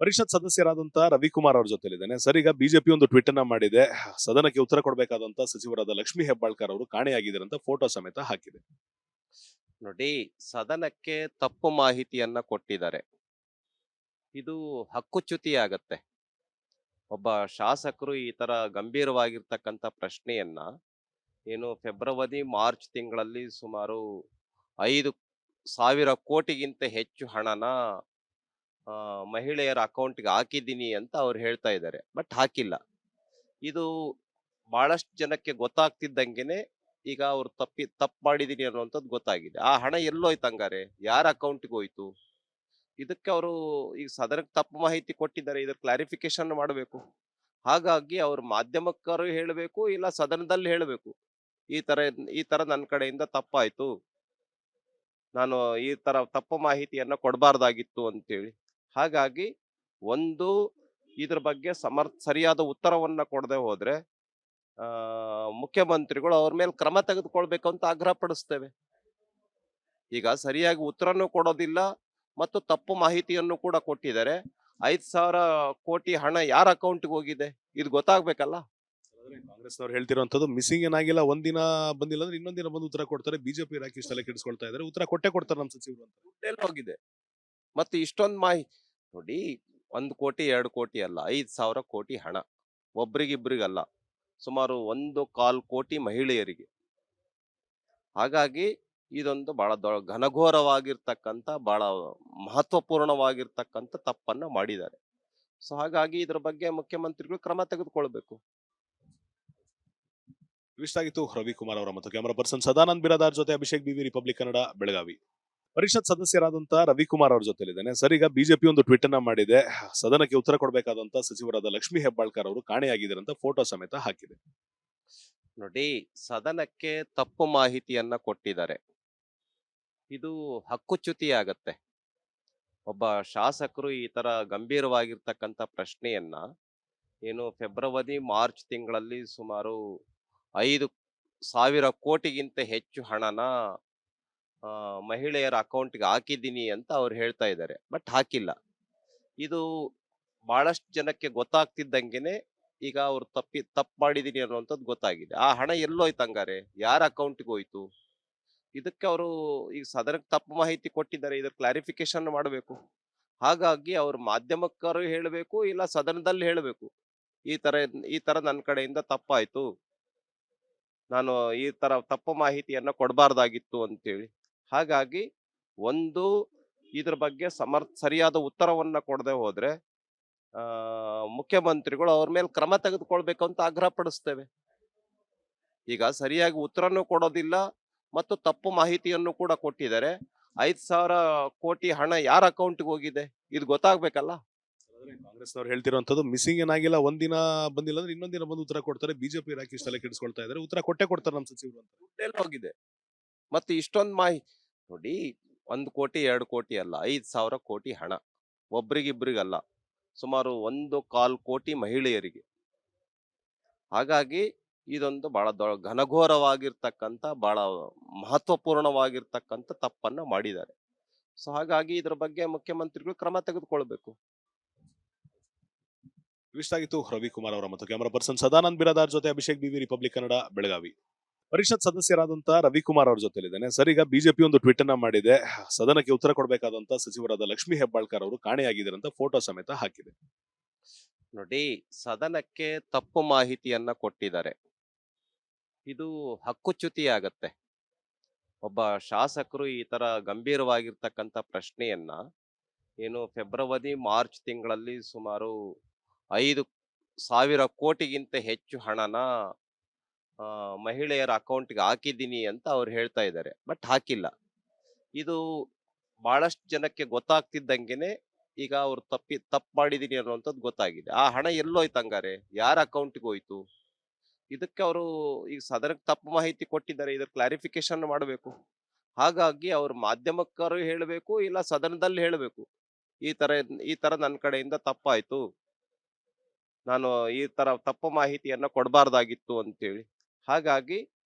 ಪರಿಷತ್ ಸದಸ್ಯರಾದಂತ ರವಿಕುಮಾರ್ ಅವ್ರ ಜೊತೆಲಿದ್ದೇನೆ ಸರ್. ಈಗ ಬಿಜೆಪಿ ಒಂದು ಟ್ವೀಟ್ ಅನ್ನ ಮಾಡಿದೆ. ಸದನಕ್ಕೆ ಉತ್ತರ ಕೊಡಬೇಕಾದಂತ ಸಚಿವರಾದ ಲಕ್ಷ್ಮೀ ಹೆಬ್ಬಾಳ್ಕರ್ ಅವರು ಕಾಣೆಯಾಗಿದ್ದಾರೆ ಅಂತ ಫೋಟೋ ಸಮೇತ ಹಾಕಿದೆ. ನೋಡಿ, ಸದನಕ್ಕೆ ತಪ್ಪು ಮಾಹಿತಿಯನ್ನ ಕೊಟ್ಟಿದ್ದಾರೆ. ಇದು ಹಕ್ಕುಚ್ಯುತಿ ಆಗತ್ತೆ. ಒಬ್ಬ ಶಾಸಕರು ಈ ತರ ಗಂಭೀರವಾಗಿರ್ತಕ್ಕಂಥ ಪ್ರಶ್ನೆಯನ್ನ ಫೆಬ್ರವರಿ ಮಾರ್ಚ್ ತಿಂಗಳಲ್ಲಿ ಸುಮಾರು 5,000 ಕೋಟಿಗಿಂತ ಹೆಚ್ಚು ಹಣನ ಮಹಿಳೆಯರ ಅಕೌಂಟ್ಗೆ ಹಾಕಿದ್ದೀನಿ ಅಂತ ಅವ್ರು ಹೇಳ್ತಾ ಇದ್ದಾರೆ. ಬಟ್ ಹಾಕಿಲ್ಲ. ಇದು ಬಹಳಷ್ಟು ಜನಕ್ಕೆ ಗೊತ್ತಾಗ್ತಿದ್ದಂಗೆನೆ ಈಗ ಅವ್ರು ತಪ್ಪು ಮಾಡಿದೀನಿ ಅನ್ನುವಂಥದ್ದು ಗೊತ್ತಾಗಿದೆ. ಆ ಹಣ ಎಲ್ಲೋಯ್ತು ಹಂಗಾರೆ? ಯಾರ ಅಕೌಂಟ್ಗೆ ಹೋಯ್ತು? ಇದಕ್ಕೆ ಅವರು ಈಗ ಸದನಕ್ಕೆ ತಪ್ಪು ಮಾಹಿತಿ ಕೊಟ್ಟಿದ್ದಾರೆ. ಇದ್ರ ಕ್ಲಾರಿಫಿಕೇಶನ್ ಮಾಡಬೇಕು. ಹಾಗಾಗಿ ಅವ್ರು ಮಾಧ್ಯಮಕ್ಕರು ಹೇಳಬೇಕು, ಇಲ್ಲ ಸದನದಲ್ಲಿ ಹೇಳಬೇಕು. ಈ ತರ ನನ್ನ ಕಡೆಯಿಂದ ತಪ್ಪಾಯ್ತು. ನಾನು ಈ ತರ ತಪ್ಪು ಮಾಹಿತಿಯನ್ನ ಕೊಡಬಾರ್ದಾಗಿತ್ತು ಅಂತೇಳಿ. ಹಾಗಾಗಿ ಒಂದು ಇದ್ರ ಬಗ್ಗೆ ಸರಿಯಾದ ಉತ್ತರವನ್ನ ಕೊಡದೆ ಹೋದ್ರೆ ಮುಖ್ಯಮಂತ್ರಿಗಳು ಅವ್ರ ಮೇಲೆ ಕ್ರಮ ತೆಗೆದುಕೊಳ್ಬೇಕು ಅಂತ ಆಗ್ರಹ ಪಡಿಸ್ತೇವೆ. ಈಗ ಸರಿಯಾಗಿ ಉತ್ತರನೂ ಕೊಡೋದಿಲ್ಲ ಮತ್ತು ತಪ್ಪು ಮಾಹಿತಿಯನ್ನು ಕೂಡ ಕೊಟ್ಟಿದ್ದಾರೆ. 5,000 ಕೋಟಿ ಹಣ ಯಾರ ಅಕೌಂಟ್ಗೆ ಹೋಗಿದೆ ಇದು ಗೊತ್ತಾಗ್ಬೇಕಲ್ಲ. ಕಾಂಗ್ರೆಸ್ನವ್ರು ಹೇಳ್ತಿರುವಂತದ್ದು ಮಿಸ್ಸಿಂಗ್ ಏನಾಗಿಲ್ಲ, ಒಂದಿನ ಬಂದಿಲ್ಲ ಅಂದ್ರೆ ಇನ್ನೊಂದಿನ ಬಂದು ಉತ್ತರ ಕೊಡ್ತಾರೆ. ಬಿಜೆಪಿ ಯಾಕೆ ಇಷ್ಟೆಲ್ಲ ಕೆಡಿಸ್ಕೊಳ್ತಾ ಇದ್ದಾರೆ? ಉತ್ತರ ಕೊಟ್ಟೆ ಕೊಡ್ತಾರೆ ನಮ್ಮ ಸಚಿವರು ಅಂತ. ದುಡ್ಡೆಲ್ಲ ಹೋಗಿದೆ ಮತ್ತೆ ಇಷ್ಟೊಂದು ನೋಡಿ, 1 ಕೋಟಿ 2 ಕೋಟಿ ಅಲ್ಲ, 5,000 ಕೋಟಿ ಹಣ ಒಬ್ರಿಗಿಬ್ರಿಗಲ್ಲ, ಸುಮಾರು 1.25 ಕೋಟಿ ಮಹಿಳೆಯರಿಗೆ. ಹಾಗಾಗಿ ಇದೊಂದು ಬಹಳ ಘನಘೋರವಾಗಿರ್ತಕ್ಕಂಥ, ಬಹಳ ಮಹತ್ವಪೂರ್ಣವಾಗಿರ್ತಕ್ಕಂಥ ತಪ್ಪನ್ನ ಮಾಡಿದ್ದಾರೆ. ಸೊ ಹಾಗಾಗಿ ಇದ್ರ ಬಗ್ಗೆ ಮುಖ್ಯಮಂತ್ರಿಗಳು ಕ್ರಮ ತೆಗೆದುಕೊಳ್ಬೇಕು. ಇಷ್ಟಾಗಿತ್ತು ರವಿಕುಮಾರ್ ಅವರ ಮತ್ತು ಕ್ಯಾಮರಾ ಪರ್ಸನ್ ಸದಾನಂದ್ ಬಿರಾದಾರ್ ಜೊತೆ ಅಭಿಷೇಕ್ ಬಿವಿ, ರಿಪಬ್ಲಿಕ್ ಕನ್ನಡ, ಬೆಳಗಾವಿ. ಪರಿಷತ್ ಸದಸ್ಯರಾದಂತ ರವಿಕುಮಾರ್ ಅವ್ರ ಜೊತೆಲಿದ್ದೇನೆ ಸರ್. ಈಗ ಬಿಜೆಪಿ ಒಂದು ಟ್ವೀಟ್ ಅನ್ನ ಮಾಡಿದೆ. ಸದನಕ್ಕೆ ಉತ್ತರ ಕೊಡಬೇಕಾದಂತ ಸಚಿವರಾದ ಲಕ್ಷ್ಮೀ ಹೆಬ್ಬಾಳ್ಕರ್ ಅವರು ಕಾಣೆಯಾಗಿದ್ದಾರೆ ಅಂತ ಫೋಟೋ ಸಮೇತ ಹಾಕಿದೆ. ನೋಡಿ, ಸದನಕ್ಕೆ ತಪ್ಪು ಮಾಹಿತಿಯನ್ನ ಕೊಟ್ಟಿದ್ದಾರೆ. ಇದು ಹಕ್ಕುಚ್ಯುತಿ ಆಗತ್ತೆ. ಒಬ್ಬ ಶಾಸಕರು ಈ ತರ ಗಂಭೀರವಾಗಿರ್ತಕ್ಕಂಥ ಪ್ರಶ್ನೆಯನ್ನ ಫೆಬ್ರವರಿ ಮಾರ್ಚ್ ತಿಂಗಳಲ್ಲಿ ಸುಮಾರು 5,000 ಕೋಟಿಗಿಂತ ಹೆಚ್ಚು ಹಣನ ಮಹಿಳೆಯರ ಅಕೌಂಟ್ಗೆ ಹಾಕಿದ್ದೀನಿ ಅಂತ ಅವ್ರು ಹೇಳ್ತಾ ಇದ್ದಾರೆ. ಬಟ್ ಹಾಕಿಲ್ಲ. ಇದು ಬಹಳಷ್ಟು ಜನಕ್ಕೆ ಗೊತ್ತಾಗ್ತಿದ್ದಂಗೆನೆ ಈಗ ಅವ್ರು ತಪ್ಪು ಮಾಡಿದೀನಿ ಅನ್ನುವಂಥದ್ದು ಗೊತ್ತಾಗಿದೆ. ಆ ಹಣ ಎಲ್ಲೋಯ್ತು ಹಂಗಾರೆ? ಯಾರ ಅಕೌಂಟ್ಗೆ ಹೋಯ್ತು? ಇದಕ್ಕೆ ಅವರು ಈಗ ಸದನಕ್ಕೆ ತಪ್ಪು ಮಾಹಿತಿ ಕೊಟ್ಟಿದ್ದಾರೆ. ಇದ್ರ ಕ್ಲಾರಿಫಿಕೇಶನ್ ಮಾಡಬೇಕು. ಹಾಗಾಗಿ ಅವ್ರು ಮಾಧ್ಯಮಕ್ಕರು ಹೇಳಬೇಕು, ಇಲ್ಲ ಸದನದಲ್ಲಿ ಹೇಳಬೇಕು. ಈ ತರ ನನ್ನ ಕಡೆಯಿಂದ ತಪ್ಪಾಯ್ತು. ನಾನು ಈ ತರ ತಪ್ಪು ಮಾಹಿತಿಯನ್ನ ಕೊಡಬಾರ್ದಾಗಿತ್ತು ಅಂತೇಳಿ. ಹಾಗಾಗಿ ಒಂದು ಇದ್ರ ಬಗ್ಗೆ ಸರಿಯಾದ ಉತ್ತರವನ್ನ ಕೊಡದೆ ಹೋದ್ರೆ ಮುಖ್ಯಮಂತ್ರಿಗಳು ಅವ್ರ ಮೇಲೆ ಕ್ರಮ ತೆಗೆದುಕೊಳ್ಬೇಕು ಅಂತ ಆಗ್ರಹ ಪಡಿಸ್ತೇವೆ. ಈಗ ಸರಿಯಾಗಿ ಉತ್ತರನೂ ಕೊಡೋದಿಲ್ಲ ಮತ್ತು ತಪ್ಪು ಮಾಹಿತಿಯನ್ನು ಕೂಡ ಕೊಟ್ಟಿದ್ದಾರೆ. 5,000 ಕೋಟಿ ಹಣ ಯಾರ ಅಕೌಂಟ್ಗೆ ಹೋಗಿದೆ ಇದು ಗೊತ್ತಾಗ್ಬೇಕಲ್ಲ. ಕಾಂಗ್ರೆಸ್ನವ್ರು ಹೇಳ್ತಿರುವಂತದ್ದು ಮಿಸ್ಸಿಂಗ್ ಏನಾಗಿಲ್ಲ, ಒಂದಿನ ಬಂದಿಲ್ಲ ಅಂದ್ರೆ ಇನ್ನೊಂದಿನ ಬಂದು ಉತ್ತರ ಕೊಡ್ತಾರೆ. ಬಿಜೆಪಿ ಯಾಕೆ ಇಷ್ಟೆಲ್ಲ ಕೆಡಿಸ್ಕೊಳ್ತಾ ಇದ್ದಾರೆ? ಉತ್ತರ ಕೊಟ್ಟೆ ಕೊಡ್ತಾರೆ ನಮ್ಮ ಸಚಿವರು ಅಂತ. ದುಡ್ಡೆಲ್ಲ ಹೋಗಿದೆ ಮತ್ತೆ ಇಷ್ಟೊಂದು ನೋಡಿ, 1 ಕೋಟಿ 2 ಕೋಟಿ ಅಲ್ಲ, 5,000 ಕೋಟಿ ಹಣ ಒಬ್ರಿಗಿಬ್ರಿಗಲ್ಲ, ಸುಮಾರು 1.25 ಕೋಟಿ ಮಹಿಳೆಯರಿಗೆ. ಹಾಗಾಗಿ ಇದೊಂದು ಬಹಳ ಘನಘೋರವಾಗಿರ್ತಕ್ಕಂಥ, ಬಹಳ ಮಹತ್ವಪೂರ್ಣವಾಗಿರ್ತಕ್ಕಂಥ ತಪ್ಪನ್ನ ಮಾಡಿದ್ದಾರೆ. ಸೊ ಹಾಗಾಗಿ ಇದ್ರ ಬಗ್ಗೆ ಮುಖ್ಯಮಂತ್ರಿಗಳು ಕ್ರಮ ತೆಗೆದುಕೊಳ್ಬೇಕು. ಇಷ್ಟಾಗಿತ್ತು ರವಿಕುಮಾರ್ ಅವರ ಮತ್ತು ಕ್ಯಾಮರಾ ಪರ್ಸನ್ ಸದಾನಂದ್ ಬಿರಾದಾರ್ ಜೊತೆ ಅಭಿಷೇಕ್ ಬಿವಿ, ರಿಪಬ್ಲಿಕ್ ಕನ್ನಡ, ಬೆಳಗಾವಿ. ಪರಿಷತ್ ಸದಸ್ಯರಾದಂತ ರವಿಕುಮಾರ್ ಅವ್ರ ಜೊತೆಲಿದ್ದೇನೆ ಸರ್. ಈಗ ಬಿಜೆಪಿ ಒಂದು ಟ್ವೀಟ್ ಅನ್ನ ಮಾಡಿದೆ. ಸದನಕ್ಕೆ ಉತ್ತರ ಕೊಡಬೇಕಾದಂತ ಸಚಿವರಾದ ಲಕ್ಷ್ಮೀ ಹೆಬ್ಬಾಳ್ಕರ್ ಅವರು ಕಾಣೆಯಾಗಿದ್ದಾರೆ ಅಂತ ಫೋಟೋ ಸಮೇತ ಹಾಕಿದೆ. ನೋಡಿ, ಸದನಕ್ಕೆ ತಪ್ಪು ಮಾಹಿತಿಯನ್ನ ಕೊಟ್ಟಿದ್ದಾರೆ. ಇದು ಹಕ್ಕುಚ್ಯುತಿ ಆಗತ್ತೆ. ಒಬ್ಬ ಶಾಸಕರು ಈ ತರ ಗಂಭೀರವಾಗಿರ್ತಕ್ಕಂಥ ಪ್ರಶ್ನೆಯನ್ನ ಫೆಬ್ರವರಿ ಮಾರ್ಚ್ ತಿಂಗಳಲ್ಲಿ ಸುಮಾರು 5,000 ಕೋಟಿಗಿಂತ ಹೆಚ್ಚು ಹಣನ ಮಹಿಳೆಯರ ಅಕೌಂಟ್ಗೆ ಹಾಕಿದ್ದೀನಿ ಅಂತ ಅವ್ರು ಹೇಳ್ತಾ ಇದ್ದಾರೆ. ಬಟ್ ಹಾಕಿಲ್ಲ. ಇದು ಬಹಳಷ್ಟು ಜನಕ್ಕೆ ಗೊತ್ತಾಗ್ತಿದ್ದಂಗೆನೆ ಈಗ ಅವ್ರು ತಪ್ಪು ಮಾಡಿದೀನಿ ಅನ್ನುವಂಥದ್ದು ಗೊತ್ತಾಗಿದೆ. ಆ ಹಣ ಎಲ್ಲೋಯ್ತು ಹಂಗಾರೆ? ಯಾರ ಅಕೌಂಟ್ಗೆ ಹೋಯ್ತು? ಇದಕ್ಕೆ ಅವರು ಈಗ ಸದನಕ್ಕೆ ತಪ್ಪು ಮಾಹಿತಿ ಕೊಟ್ಟಿದ್ದಾರೆ. ಇದ್ರ ಕ್ಲಾರಿಫಿಕೇಶನ್ ಮಾಡಬೇಕು. ಹಾಗಾಗಿ ಅವ್ರು ಮಾಧ್ಯಮಕ್ಕರು ಹೇಳಬೇಕು, ಇಲ್ಲ ಸದನದಲ್ಲಿ ಹೇಳಬೇಕು. ಈ ತರ ನನ್ನ ಕಡೆಯಿಂದ ತಪ್ಪಾಯ್ತು. ನಾನು ಈ ತರ ತಪ್ಪು ಮಾಹಿತಿಯನ್ನ ಕೊಡಬಾರ್ದಾಗಿತ್ತು ಅಂತೇಳಿ. ಹಾಗಾಗಿ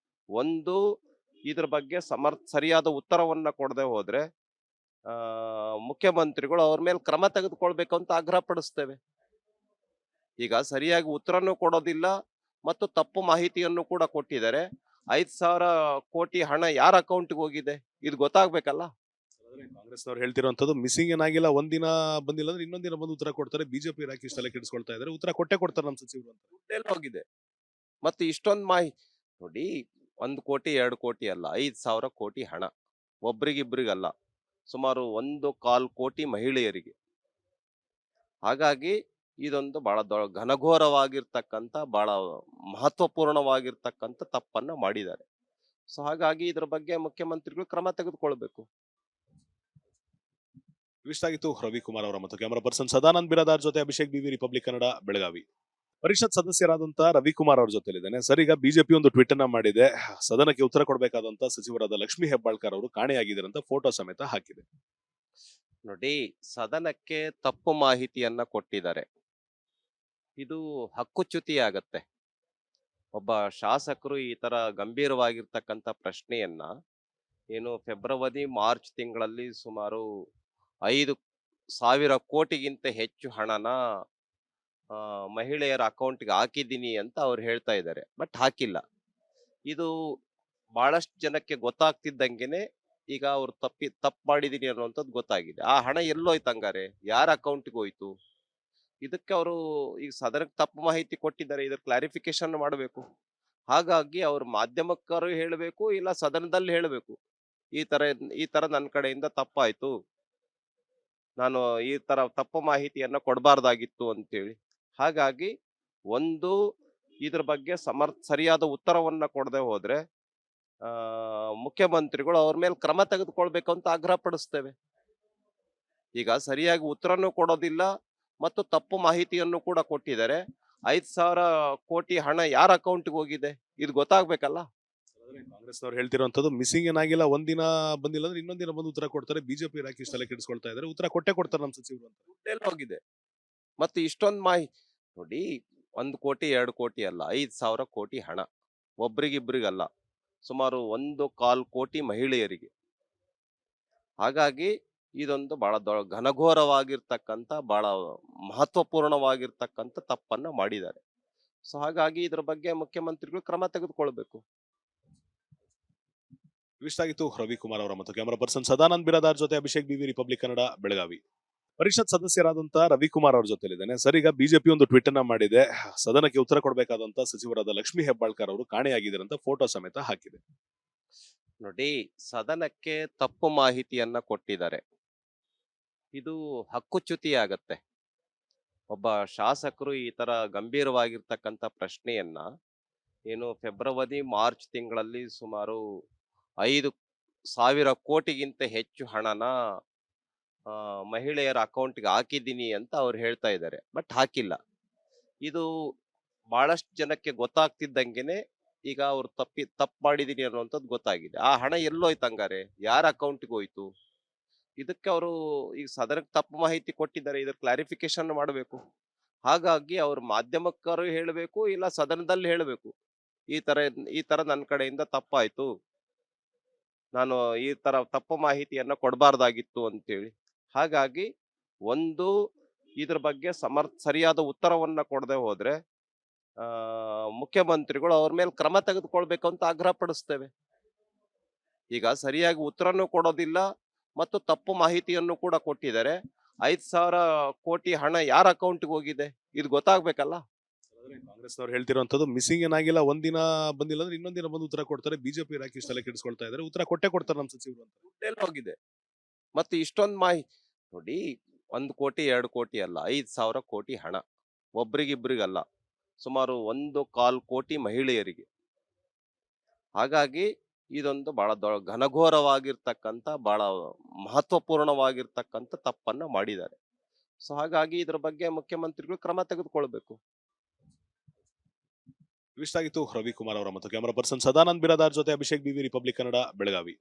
ಒಂದು ಇದ್ರ ಬಗ್ಗೆ ಸರಿಯಾದ ಉತ್ತರವನ್ನ ಕೊಡದೆ ಹೋದ್ರೆ ಆ, ಮುಖ್ಯಮಂತ್ರಿಗಳು ಅವ್ರ ಮೇಲೆ ಕ್ರಮ ತೆಗೆದುಕೊಳ್ಬೇಕು ಅಂತ ಆಗ್ರಹ ಪಡಿಸ್ತೇವೆ. ಈಗ ಸರಿಯಾಗಿ ಉತ್ತರನೂ ಕೊಡೋದಿಲ್ಲ ಮತ್ತು ತಪ್ಪು ಮಾಹಿತಿಯನ್ನು ಕೂಡ ಕೊಟ್ಟಿದ್ದಾರೆ. 5,000 ಕೋಟಿ ಹಣ ಯಾರ ಅಕೌಂಟ್ಗೆ ಹೋಗಿದೆ ಇದು ಗೊತ್ತಾಗ್ಬೇಕಲ್ಲ. ಕಾಂಗ್ರೆಸ್ನವ್ರು ಹೇಳ್ತಿರುವಂತದ್ದು ಮಿಸ್ಸಿಂಗ್ ಏನಾಗಿಲ್ಲ, ಒಂದಿನ ಬಂದಿಲ್ಲ ಅಂದ್ರೆ ಇನ್ನೊಂದಿನ ಬಂದು ಉತ್ತರ ಕೊಡ್ತಾರೆ, ಬಿಜೆಪಿ ಇಲಾಖೆ ಇಷ್ಟೆಲ್ಲ ಕೆಡಿಸ್ಕೊಳ್ತಾ ಇದಾರೆ, ಉತ್ತರ ಕೊಟ್ಟೆ ಕೊಡ್ತಾರೆ ನಮ್ಮ ಸಚಿವರು ಅಂತ. ದುಡ್ಡೆಲ್ಲ ಹೋಗಿದೆ ಮತ್ತೆ ಇಷ್ಟೊಂದು ಮಾಹಿತಿ ನೋಡಿ. 1 ಕೋಟಿ 2 ಕೋಟಿ ಅಲ್ಲ, 5,000 ಕೋಟಿ ಹಣ ಒಬ್ರಿಗಿಬ್ರಿಗಲ್ಲ, ಸುಮಾರು 1.25 ಕೋಟಿ ಮಹಿಳೆಯರಿಗೆ. ಹಾಗಾಗಿ ಇದೊಂದು ಬಹಳ ಘನಘೋರವಾಗಿರ್ತಕ್ಕಂಥ ಬಹಳ ಮಹತ್ವಪೂರ್ಣವಾಗಿರ್ತಕ್ಕಂಥ ತಪ್ಪನ್ನ ಮಾಡಿದ್ದಾರೆ. ಸೊ ಹಾಗಾಗಿ ಇದ್ರ ಬಗ್ಗೆ ಮುಖ್ಯಮಂತ್ರಿಗಳು ಕ್ರಮ ತೆಗೆದುಕೊಳ್ಬೇಕು. ಇಷ್ಟಾಗಿತ್ತು ರವಿಕುಮಾರ್ ಅವರ ಮತ್ತು ಕ್ಯಾಮರಾ ಪರ್ಸನ್ ಸದಾನಂದ್ ಬಿರಾದಾರ್ ಜೊತೆ ಅಭಿಷೇಕ್ ಬಿವಿ, ರಿಪಬ್ಲಿಕ್ ಕನ್ನಡ, ಬೆಳಗಾವಿ. ಪರಿಷತ್ ಸದಸ್ಯರಾದಂತ ರವಿಕುಮಾರ್ ಅವ್ರ ಜೊತೆಲಿದ್ದೇನೆ ಸರ್. ಈಗ ಬಿಜೆಪಿ ಒಂದು ಟ್ವೀಟ್ ಅನ್ನ ಮಾಡಿದೆ, ಸದನಕ್ಕೆ ಉತ್ತರ ಕೊಡಬೇಕಾದಂತ ಸಚಿವರಾದ ಲಕ್ಷ್ಮೀ ಹೆಬ್ಬಾಳ್ಕರ್ ಅವರು ಕಾಣೆಯಾಗಿದ್ದಾರೆ ಅಂತ ಫೋಟೋ ಸಮೇತ ಹಾಕಿದೆ. ನೋಡಿ, ಸದನಕ್ಕೆ ತಪ್ಪು ಮಾಹಿತಿಯನ್ನ ಕೊಟ್ಟಿದ್ದಾರೆ. ಇದು ಹಕ್ಕುಚ್ಯುತಿ ಆಗತ್ತೆ. ಒಬ್ಬ ಶಾಸಕರು ಈ ತರ ಗಂಭೀರವಾಗಿರ್ತಕ್ಕಂಥ ಪ್ರಶ್ನೆಯನ್ನ ಏನು ಫೆಬ್ರವರಿ ಮಾರ್ಚ್ ತಿಂಗಳಲ್ಲಿ ಸುಮಾರು 5,000 ಕೋಟಿಗಿಂತ ಹೆಚ್ಚು ಹಣನ ಮಹಿಳೆಯರ ಅಕೌಂಟ್ಗೆ ಹಾಕಿದ್ದೀನಿ ಅಂತ ಅವ್ರು ಹೇಳ್ತಾ ಇದ್ದಾರೆ. ಬಟ್ ಹಾಕಿಲ್ಲ. ಇದು ಬಹಳಷ್ಟು ಜನಕ್ಕೆ ಗೊತ್ತಾಗ್ತಿದ್ದಂಗೆನೆ ಈಗ ಅವ್ರು ತಪ್ಪು ಮಾಡಿದೀನಿ ಅನ್ನುವಂಥದ್ದು ಗೊತ್ತಾಗಿದೆ. ಆ ಹಣ ಎಲ್ಲೋಯ್ತು ಹಂಗಾರೆ, ಯಾರ ಅಕೌಂಟ್ಗೆ ಹೋಯ್ತು? ಇದಕ್ಕೆ ಅವರು ಈಗ ಸದನಕ್ಕೆ ತಪ್ಪು ಮಾಹಿತಿ ಕೊಟ್ಟಿದ್ದಾರೆ, ಇದ್ರ ಕ್ಲಾರಿಫಿಕೇಶನ್ ಮಾಡಬೇಕು. ಹಾಗಾಗಿ ಅವ್ರು ಮಾಧ್ಯಮಕ್ಕರು ಹೇಳಬೇಕು, ಇಲ್ಲ ಸದನದಲ್ಲಿ ಹೇಳಬೇಕು. ಈ ತರ ನನ್ನ ಕಡೆಯಿಂದ ತಪ್ಪಾಯ್ತು, ನಾನು ಈ ತರ ತಪ್ಪು ಮಾಹಿತಿಯನ್ನ ಕೊಡಬಾರ್ದಾಗಿತ್ತು ಅಂತೇಳಿ. ಹಾಗಾಗಿ ಒಂದು ಇದ್ರ ಬಗ್ಗೆ ಸರಿಯಾದ ಉತ್ತರವನ್ನ ಕೊಡದೆ ಹೋದ್ರೆ ಮುಖ್ಯಮಂತ್ರಿಗಳು ಅವ್ರ ಮೇಲೆ ಕ್ರಮ ತೆಗೆದುಕೊಳ್ಬೇಕು ಅಂತ ಆಗ್ರಹ ಪಡಿಸ್ತೇವೆ. ಈಗ ಸರಿಯಾಗಿ ಉತ್ತರನೂ ಕೊಡೋದಿಲ್ಲ ಮತ್ತು ತಪ್ಪು ಮಾಹಿತಿಯನ್ನು ಕೂಡ ಕೊಟ್ಟಿದ್ದಾರೆ. 5,000 ಕೋಟಿ ಹಣ ಯಾರ ಅಕೌಂಟ್ಗೆ ಹೋಗಿದೆ ಇದು ಗೊತ್ತಾಗ್ಬೇಕಲ್ಲ. ಕಾಂಗ್ರೆಸ್ನವ್ರು ಹೇಳ್ತಿರುವಂತದ್ದು ಮಿಸ್ಸಿಂಗ್ ಏನಾಗಿಲ್ಲ, ಒಂದಿನ ಬಂದಿಲ್ಲ ಅಂದ್ರೆ ಇನ್ನೊಂದಿನ ಬಂದು ಉತ್ತರ ಕೊಡ್ತಾರೆ, ಬಿಜೆಪಿ ಇಲಾಖೆ ಇಷ್ಟೆಲ್ಲ ಕೆಡಿಸ್ಕೊಳ್ತಾ ಇದಾರೆ, ಉತ್ತರ ಕೊಟ್ಟೆ ಕೊಡ್ತಾರೆ ನಮ್ಮ ಸಚಿವರು ಅಂತ. ದುಡ್ಡೆಲ್ಲ ಹೋಗಿದೆ ಮತ್ತೆ ಇಷ್ಟೊಂದು ಮಾಹಿತಿ ನೋಡಿ. 1 ಕೋಟಿ 2 ಕೋಟಿ ಅಲ್ಲ, 5,000 ಕೋಟಿ ಹಣ ಒಬ್ರಿಗಿಬ್ರಿಗಲ್ಲ, ಸುಮಾರು 1.25 ಕೋಟಿ ಮಹಿಳೆಯರಿಗೆ. ಹಾಗಾಗಿ ಇದೊಂದು ಬಹಳ ಘನಘೋರವಾಗಿರ್ತಕ್ಕಂಥ ಬಹಳ ಮಹತ್ವಪೂರ್ಣವಾಗಿರ್ತಕ್ಕಂಥ ತಪ್ಪನ್ನ ಮಾಡಿದ್ದಾರೆ. ಸೊ ಹಾಗಾಗಿ ಇದ್ರ ಬಗ್ಗೆ ಮುಖ್ಯಮಂತ್ರಿಗಳು ಕ್ರಮ ತೆಗೆದುಕೊಳ್ಬೇಕು. ಇಷ್ಟಾಗಿತ್ತು ರವಿಕುಮಾರ್ ಅವರ ಮತ್ತು ಕ್ಯಾಮರಾ ಪರ್ಸನ್ ಸದಾನಂದ್ ಬಿರಾದಾರ್ ಜೊತೆ ಅಭಿಷೇಕ್ ಬಿವಿ, ರಿಪಬ್ಲಿಕ್ ಕನ್ನಡ, ಬೆಳಗಾವಿ. ಪರಿಷತ್ ಸದಸ್ಯರಾದಂತ ರವಿಕುಮಾರ್ ಅವ್ರ ಜೊತೆಲಿದ್ದೇನೆ ಸರ್. ಈಗ ಬಿಜೆಪಿ ಒಂದು ಟ್ವೀಟ್ ಅನ್ನ ಮಾಡಿದೆ, ಸದನಕ್ಕೆ ಉತ್ತರ ಕೊಡಬೇಕಾದಂತ ಸಚಿವರಾದ ಲಕ್ಷ್ಮೀ ಹೆಬ್ಬಾಳ್ಕರ್ ಅವರು ಕಾಣೆಯಾಗಿದ್ದಾರೆ ಅಂತ ಫೋಟೋ ಸಮೇತ ಹಾಕಿದೆ. ನೋಡಿ, ಸದನಕ್ಕೆ ತಪ್ಪು ಮಾಹಿತಿಯನ್ನ ಕೊಟ್ಟಿದ್ದಾರೆ. ಇದು ಹಕ್ಕುಚ್ಯುತಿ ಆಗತ್ತೆ. ಒಬ್ಬ ಶಾಸಕರು ಈ ತರ ಗಂಭೀರವಾಗಿರ್ತಕ್ಕಂಥ ಪ್ರಶ್ನೆಯನ್ನ ಏನು ಫೆಬ್ರವರಿ ಮಾರ್ಚ್ ತಿಂಗಳಲ್ಲಿ ಸುಮಾರು 5,000 ಕೋಟಿಗಿಂತ ಹೆಚ್ಚು ಹಣನ ಮಹಿಳೆಯರ ಅಕೌಂಟ್ಗೆ ಹಾಕಿದ್ದೀನಿ ಅಂತ ಅವ್ರು ಹೇಳ್ತಾ ಇದ್ದಾರೆ. ಬಟ್ ಹಾಕಿಲ್ಲ. ಇದು ಬಹಳಷ್ಟು ಜನಕ್ಕೆ ಗೊತ್ತಾಗ್ತಿದ್ದಂಗೆನೆ ಈಗ ಅವ್ರು ತಪ್ಪು ಮಾಡಿದೀನಿ ಅನ್ನುವಂಥದ್ದು ಗೊತ್ತಾಗಿದೆ. ಆ ಹಣ ಎಲ್ಲೋಯ್ತು ಹಂಗಾರೆ, ಯಾರ ಅಕೌಂಟ್ಗೆ ಹೋಯ್ತು? ಇದಕ್ಕೆ ಅವರು ಈಗ ಸದನಕ್ಕೆ ತಪ್ಪು ಮಾಹಿತಿ ಕೊಟ್ಟಿದ್ದಾರೆ, ಇದ್ರ ಕ್ಲಾರಿಫಿಕೇಶನ್ ಮಾಡಬೇಕು. ಹಾಗಾಗಿ ಅವ್ರು ಮಾಧ್ಯಮಕ್ಕರು ಹೇಳಬೇಕು, ಇಲ್ಲ ಸದನದಲ್ಲಿ ಹೇಳಬೇಕು. ಈ ತರ ನನ್ನ ಕಡೆಯಿಂದ ತಪ್ಪಾಯ್ತು, ನಾನು ಈ ತರ ತಪ್ಪು ಮಾಹಿತಿಯನ್ನ ಕೊಡಬಾರ್ದಾಗಿತ್ತು ಅಂತೇಳಿ. ಹಾಗಾಗಿ ಒಂದು ಇದ್ರ ಬಗ್ಗೆ ಸರಿಯಾದ ಉತ್ತರವನ್ನ ಕೊಡದೆ ಹೋದ್ರೆ ಮುಖ್ಯಮಂತ್ರಿಗಳು ಅವ್ರ ಮೇಲೆ ಕ್ರಮ ತೆಗೆದುಕೊಳ್ಬೇಕು ಅಂತ ಆಗ್ರಹ ಪಡಿಸ್ತೇವೆ. ಈಗ ಸರಿಯಾಗಿ ಉತ್ತರನೂ ಕೊಡೋದಿಲ್ಲ ಮತ್ತು ತಪ್ಪು ಮಾಹಿತಿಯನ್ನು ಕೂಡ ಕೊಟ್ಟಿದ್ದಾರೆ. 5,000 ಕೋಟಿ ಹಣ ಯಾರ ಅಕೌಂಟ್ಗೆ ಹೋಗಿದೆ ಇದು ಗೊತ್ತಾಗ್ಬೇಕಲ್ಲ. ಕಾಂಗ್ರೆಸ್ನವ್ರು ಹೇಳ್ತಿರುವಂತದ್ದು ಮಿಸ್ಸಿಂಗ್ ಏನಾಗಿಲ್ಲ, ಒಂದಿನ ಬಂದಿಲ್ಲ ಅಂದ್ರೆ ಇನ್ನೊಂದಿನ ಬಂದು ಉತ್ತರ ಕೊಡ್ತಾರೆ, ಬಿಜೆಪಿ ಇಲಾಖೆ ಇಷ್ಟೆಲ್ಲ ಕೆಡಿಸ್ಕೊಳ್ತಾ ಇದಾರೆ, ಉತ್ತರ ಕೊಟ್ಟೆ ಕೊಡ್ತಾರೆ ನಮ್ಮ ಸಚಿವರು ಅಂತ. ದುಡ್ಡೆಲ್ಲ ಹೋಗಿದೆ ಮತ್ತೆ ಇಷ್ಟೊಂದು ಮಾಹಿತಿ ನೋಡಿ. 1 ಕೋಟಿ 2 ಕೋಟಿ ಅಲ್ಲ, 5,000 ಕೋಟಿ ಹಣ ಒಬ್ರಿಗಿಬ್ರಿಗಲ್ಲ, ಸುಮಾರು 1.25 ಕೋಟಿ ಮಹಿಳೆಯರಿಗೆ. ಹಾಗಾಗಿ ಇದೊಂದು ಬಹಳ ಘನಘೋರವಾಗಿರ್ತಕ್ಕಂಥ ಬಹಳ ಮಹತ್ವಪೂರ್ಣವಾಗಿರ್ತಕ್ಕಂಥ ತಪ್ಪನ್ನ ಮಾಡಿದ್ದಾರೆ. ಸೊ ಹಾಗಾಗಿ ಇದ್ರ ಬಗ್ಗೆ ಮುಖ್ಯಮಂತ್ರಿಗಳು ಕ್ರಮ ತೆಗೆದುಕೊಳ್ಬೇಕು. ಇಷ್ಟಾಗಿತ್ತು ರವಿಕುಮಾರ್ ಅವರ ಮತ್ತು ಕ್ಯಾಮರಾ ಪರ್ಸನ್ ಸದಾನಂದ್ ಬಿರಾದಾರ್ ಜೊತೆ ಅಭಿಷೇಕ್ ಬಿವಿ, ರಿಪಬ್ಲಿಕ್ ಕನ್ನಡ, ಬೆಳಗಾವಿ.